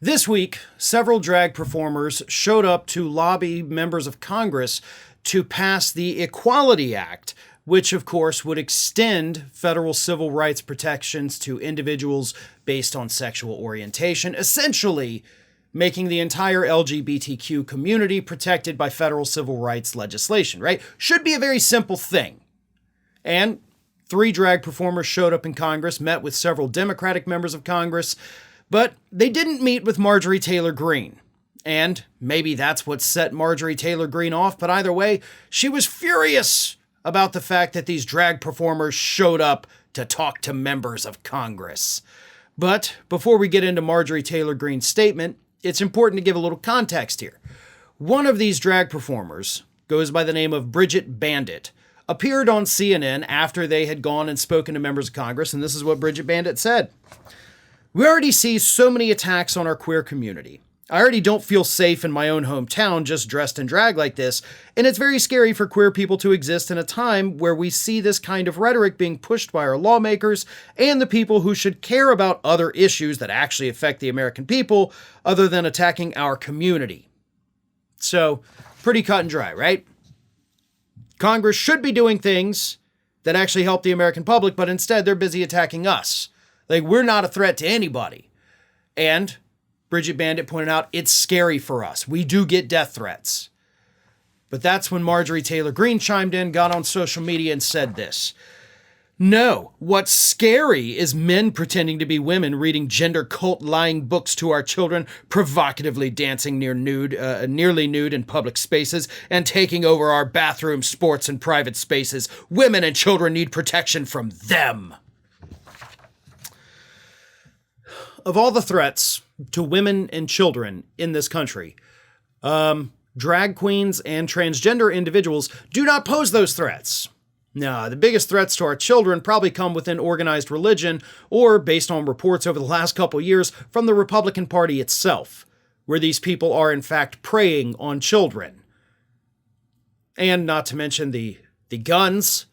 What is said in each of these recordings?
This week, several drag performers showed up to lobby members of Congress to pass the Equality Act, which of course would extend federal civil rights protections to individuals based on sexual orientation, essentially making the entire LGBTQ community protected by federal civil rights legislation, right? Should be a very simple thing. And 3 drag performers showed up in Congress, met with several Democratic members of Congress, but they didn't meet with Marjorie Taylor Greene. And maybe that's what set Marjorie Taylor Greene off, but either way, she was furious about the fact that these drag performers showed up to talk to members of Congress. But before we get into Marjorie Taylor Greene's statement, it's important to give a little context here. One of these drag performers goes by the name of Bridget Bandit, appeared on CNN after they had gone and spoken to members of Congress, and this is what Bridget Bandit said. "We already see so many attacks on our queer community. I already don't feel safe in my own hometown just dressed in drag like this, and it's very scary for queer people to exist in a time where we see this kind of rhetoric being pushed by our lawmakers and the people who should care about other issues that actually affect the American people other than attacking our community." So, pretty cut and dry, right? Congress should be doing things that actually help the American public, but instead they're busy attacking us. Like, we're not a threat to anybody. And Bridget Bandit pointed out, it's scary for us. We do get death threats. But that's when Marjorie Taylor Greene chimed in, got on social media and said this. "No, what's scary is men pretending to be women, reading gender cult lying books to our children, provocatively dancing nearly nude in public spaces, and taking over our bathrooms, sports, and private spaces. Women and children need protection from them." Of all the threats to women and children in this country, drag queens and transgender individuals do not pose those threats. No, the biggest threats to our children probably come within organized religion or, based on reports over the last couple years, from the Republican Party itself, where these people are in fact preying on children. And not to mention the guns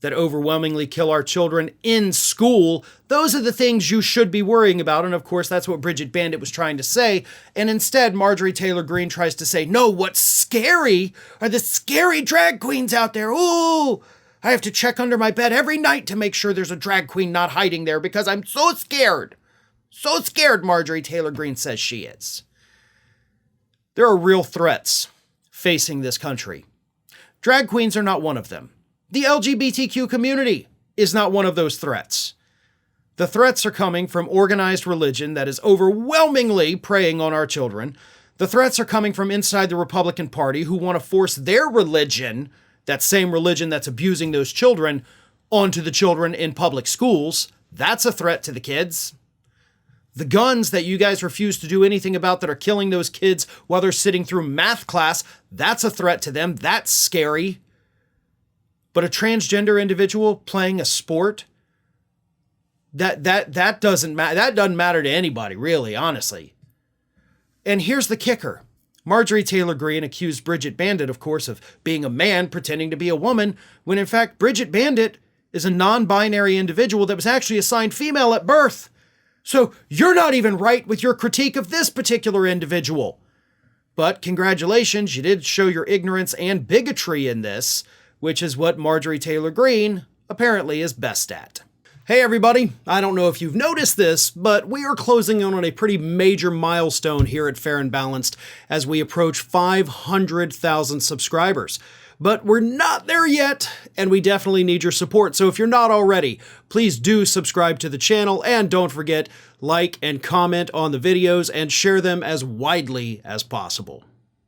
that overwhelmingly kill our children in school. Those are the things you should be worrying about. And of course, that's what Bridget Bandit was trying to say. And instead, Marjorie Taylor Greene tries to say, no, what's scary are the scary drag queens out there. Ooh, I have to check under my bed every night to make sure there's a drag queen not hiding there because I'm so scared. So scared, Marjorie Taylor Greene says she is. There are real threats facing this country. Drag queens are not one of them. The LGBTQ community is not one of those threats. The threats are coming from organized religion that is overwhelmingly preying on our children. The threats are coming from inside the Republican Party who want to force their religion, that same religion that's abusing those children, onto the children in public schools. That's a threat to the kids. The guns that you guys refuse to do anything about that are killing those kids while they're sitting through math class, that's a threat to them. That's scary. But a transgender individual playing a sport, that doesn't matter. That doesn't matter to anybody, really, honestly. And here's the kicker. Marjorie Taylor Greene accused Bridget Bandit, of course, of being a man pretending to be a woman, when in fact Bridget Bandit is a non-binary individual that was actually assigned female at birth. So you're not even right with your critique of this particular individual. But congratulations, you did show your ignorance and bigotry in this, which is what Marjorie Taylor Greene apparently is best at. Hey everybody, I don't know if you've noticed this, but we are closing in on a pretty major milestone here at Fair and Balanced as we approach 500,000 subscribers. But we're not there yet, and we definitely need your support. So if you're not already, please do subscribe to the channel, and don't forget, like and comment on the videos and share them as widely as possible.